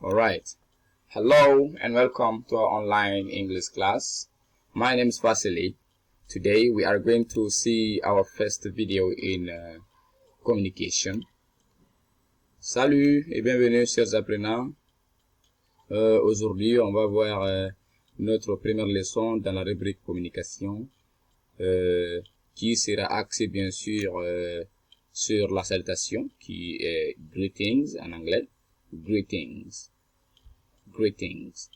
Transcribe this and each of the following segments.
Alright, hello and welcome to our online English class. My name is Vasily. Today we are going to see our first video in communication. Salut et bienvenue chers apprenants. Aujourd'hui on va voir notre première leçon dans la rubrique communication qui sera axée bien sûr sur la salutation qui est greetings en anglais. Greetings.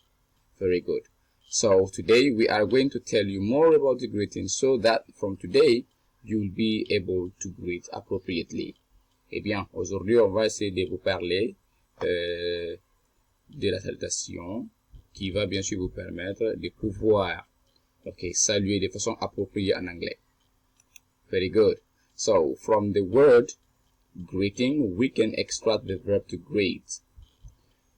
Very good. So today we are going to tell you more about the greetings so that from today you will be able to greet appropriately. Eh bien, aujourd'hui on va essayer de vous parler de la salutation qui va bien sûr vous permettre de pouvoir saluer de façon appropriée en anglais. Very good. So from the word greeting we can extract the verb to greet.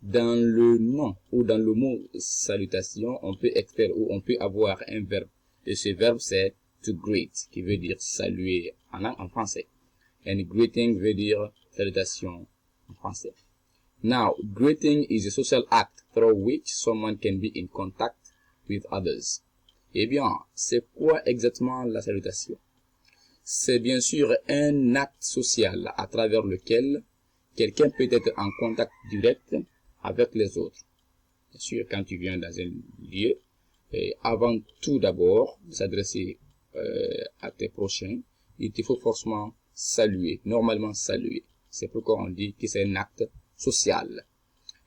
Dans le nom ou dans le mot salutation, on peut extraire ou on peut avoir un verbe. Et ce verbe c'est to greet, qui veut dire saluer en français. And greeting veut dire salutation en français. Now, greeting is a social act through which someone can be in contact with others. Eh bien, c'est quoi exactement la salutation? C'est bien sûr un acte social à travers lequel quelqu'un peut être en contact direct avec les autres. Bien sûr, quand tu viens dans un lieu, avant tout d'abord de s'adresser à tes prochains, il te faut forcément saluer, normalement saluer. C'est pourquoi on dit que c'est un acte social.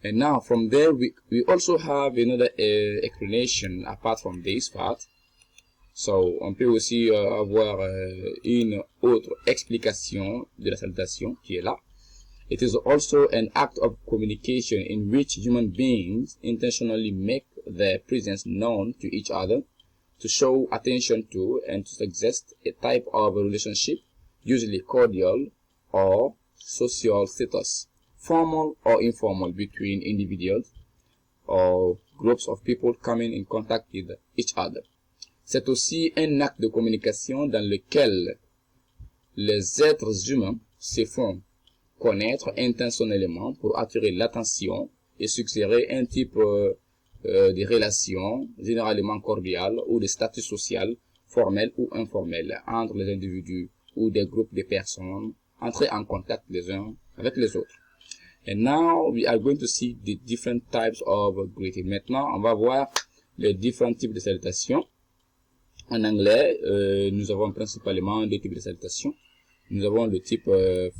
And now from there we also have another explanation apart from this part. So on peut aussi avoir une autre explication de la salutation qui est là. It is also an act of communication in which human beings intentionally make their presence known to each other, to show attention to and to suggest a type of relationship, usually cordial or social status, formal or informal between individuals or groups of people coming in contact with each other. C'est aussi un acte de communication dans lequel les êtres humains se font connaître intentionnellement pour attirer l'attention et suggérer un type de relation généralement cordiale ou de statut social, formel ou informel, entre les individus ou des groupes de personnes entrer en contact les uns avec les autres. And now we are going to see the different types of greeting. Maintenant, on va voir les différents types de salutations. En anglais, nous avons principalement deux types de salutations. Nous avons le type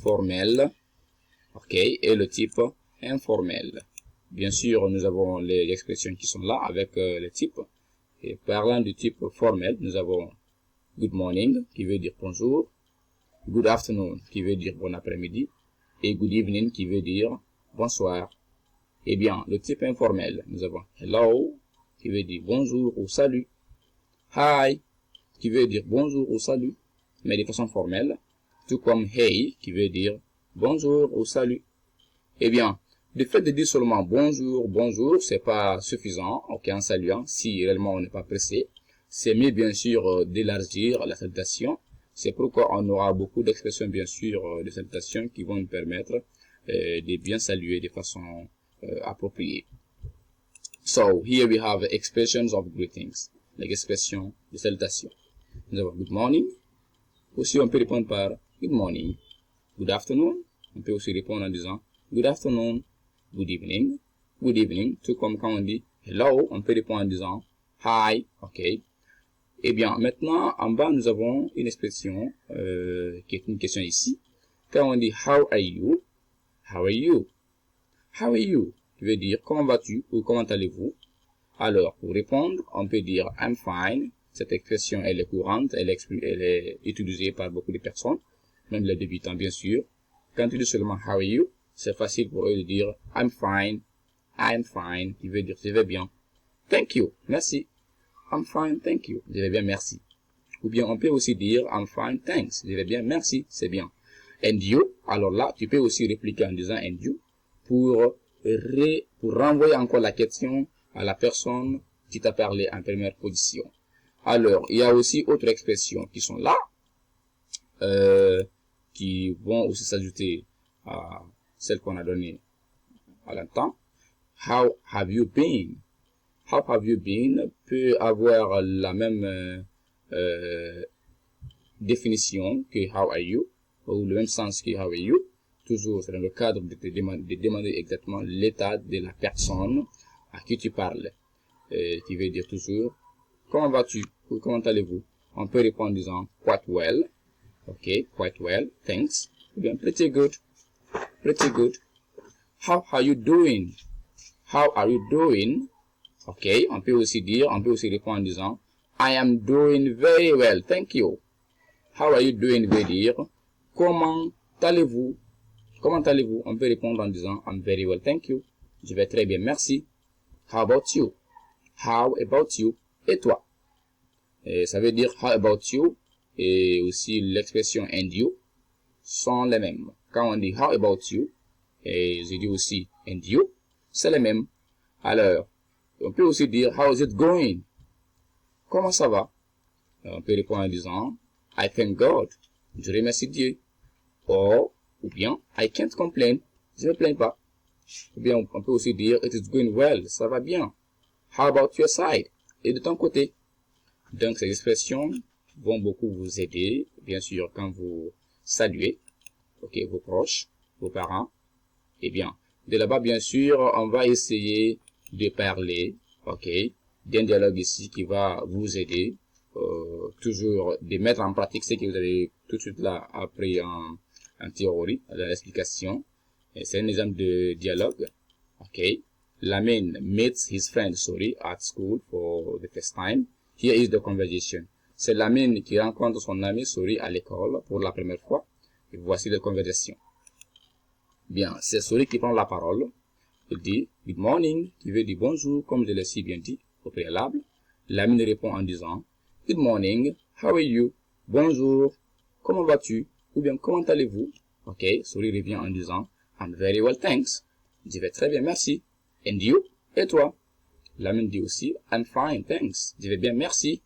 formel, et le type informel. Bien sûr, nous avons les expressions qui sont là avec les types. Et parlant du type formel, nous avons good morning, qui veut dire bonjour, good afternoon, qui veut dire bon après-midi, et good evening, qui veut dire bonsoir. Eh bien, le type informel, nous avons hello, qui veut dire bonjour ou salut, hi, qui veut dire bonjour ou salut, mais de façon formelle, tout comme hey, qui veut dire bonjour ou salut. Eh bien, le fait de dire seulement bonjour, c'est pas suffisant, en saluant, si réellement on n'est pas pressé. C'est mieux, bien sûr, d'élargir la salutation. C'est pourquoi on aura beaucoup d'expressions, bien sûr, de salutations qui vont nous permettre de bien saluer de façon appropriée. So, here we have expressions of greetings, les expressions de salutation. Nous avons good morning. Aussi, on peut répondre par good morning. Good afternoon. On peut aussi répondre en disant good afternoon, good evening, tout comme quand on dit hello, on peut répondre en disant hi, Eh bien, maintenant, en bas, nous avons une expression qui est une question ici. Quand on dit how are you, qui veut dire comment vas-tu ou comment allez-vous. Alors, pour répondre, on peut dire I'm fine. Cette expression, elle est courante, elle est utilisée par beaucoup de personnes, même les débutants, bien sûr. Quand tu dis seulement how are you, c'est facile pour eux de dire I'm fine, qui veut dire je vais bien. Thank you, merci. I'm fine, thank you, je vais bien, merci. Ou bien on peut aussi dire I'm fine, thanks, je vais bien, merci, c'est bien. And you, alors là, tu peux aussi répliquer en disant and you pour renvoyer encore la question à la personne qui t'a parlé en première position. Alors, il y a aussi autres expressions qui sont là, qui vont aussi s'ajouter à celles qu'on a données à l'instant. how have you been? How have you been peut avoir la même définition que how are you, ou le même sens que how are you. Toujours, c'est dans le cadre de demander exactement l'état de la personne à qui tu parles. Qui veut dire toujours, comment vas-tu? Ou comment allez-vous? On peut répondre en disant, quite well. Ok, quite well, thanks. Ou bien, pretty good. Pretty good. How are you doing? How are you doing? Ok, on peut aussi répondre en disant, I am doing very well, thank you. How are you doing veut dire, comment allez-vous? Comment allez-vous? On peut répondre en disant, I'm very well, thank you. Je vais très bien, merci. How about you? How about you? Et toi? Et ça veut dire how about you et aussi l'expression and you sont les mêmes. Quand on dit how about you et je dis aussi and you, c'est les mêmes. Alors, on peut aussi dire how is it going? Comment ça va? On peut répondre en disant I thank God. Je remercie Dieu. Ou bien I can't complain. Je ne me plains pas. Ou bien on peut aussi dire it is going well. Ça va bien. How about your side? Et de ton côté? Donc ces expressions vont beaucoup vous aider, bien sûr, quand vous saluez, ok, vos proches, vos parents. Eh bien, de là-bas, bien sûr, on va essayer de parler, ok, d'un dialogue ici qui va vous aider, toujours de mettre en pratique ce que vous avez tout de suite là appris en théorie, dans l'explication. C'est un exemple de dialogue, ok. Lamin meets his friend Sori at school for the first time. Here is the conversation. C'est Lamin qui rencontre son ami Sori à l'école pour la première fois. Et voici la conversation. Bien, c'est Sori qui prend la parole. Il dit good morning, qui veut dire bonjour, comme je l'ai si bien dit au préalable. Lamin répond en disant good morning, how are you? Bonjour, comment vas-tu? Ou bien comment allez-vous? Ok, Sori revient en disant I'm very well, thanks. Je vais très bien, merci. And you? Et toi? Lamin dit aussi, I'm fine, thanks. Je vais bien, merci.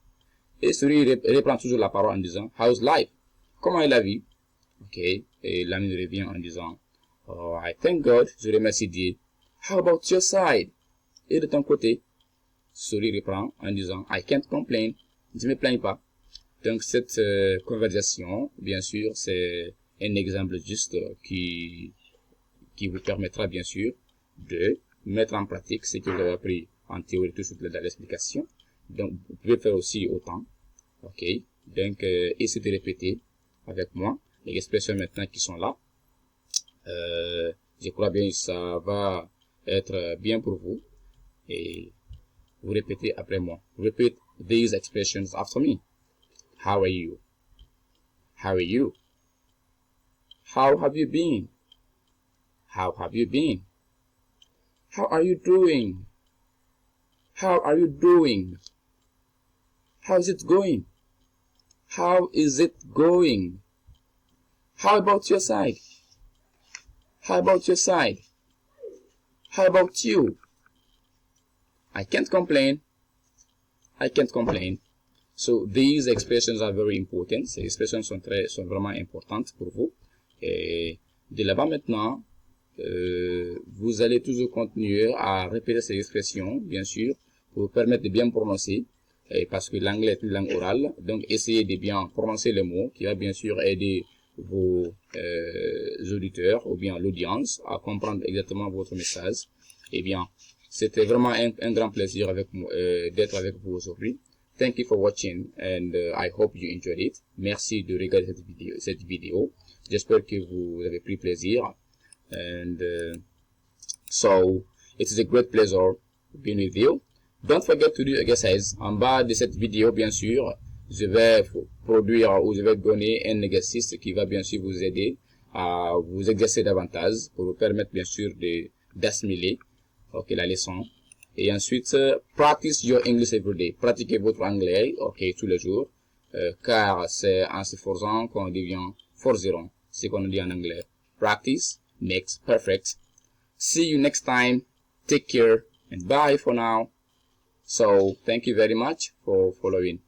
Et Sori reprend toujours la parole en disant, how's life? Comment est la vie? Ok. Et Lamin revient en disant, oh, I thank God. Je remercie Dieu. How about your side? Et de ton côté? Sori reprend en disant, I can't complain. Je ne me plains pas. Donc cette conversation, bien sûr, c'est un exemple juste qui vous permettra, bien sûr, de mettre en pratique ce que vous avez appris en théorie tout de suite dans l'explication. Donc, vous pouvez faire aussi autant. Ok. Donc, essayez de répéter avec moi les expressions maintenant qui sont là. Je crois bien que ça va être bien pour vous. Et vous répétez après moi. Repeat these expressions after me. How are you? How are you? How have you been? How have you been? How are you doing? How are you doing? How is it going? How is it going? How about your side? How about your side? How about you? I can't complain. I can't complain. So these expressions are very important. Ces expressions sont vraiment importantes pour vous. Et de là-bas maintenant, vous allez toujours continuer à répéter ces expressions, bien sûr, pour vous permettre de bien prononcer, parce que l'anglais est une langue orale, donc essayez de bien prononcer les mots, qui va bien sûr aider vos auditeurs, ou bien l'audience, à comprendre exactement votre message. Eh bien, c'était vraiment un grand plaisir d'être avec vous aujourd'hui. Thank you for watching, and I hope you enjoyed it. Merci de regarder cette vidéo. J'espère que vous avez pris plaisir. And so it is a great pleasure being with you. Don't forget to do exercise. En bas de cette vidéo, bien sûr, je vais produire ou je vais donner un exercice qui va bien sûr vous aider à vous exercer davantage pour vous permettre bien sûr d'assimiler la leçon. Et ensuite, practice your English every day. Pratiquez votre anglais, tous les jours, car c'est en s'efforçant qu'on devient forgeron, c'est qu'on dit en anglais. Practice makes perfect. See you next time. Take care and bye for now. So thank you very much for following.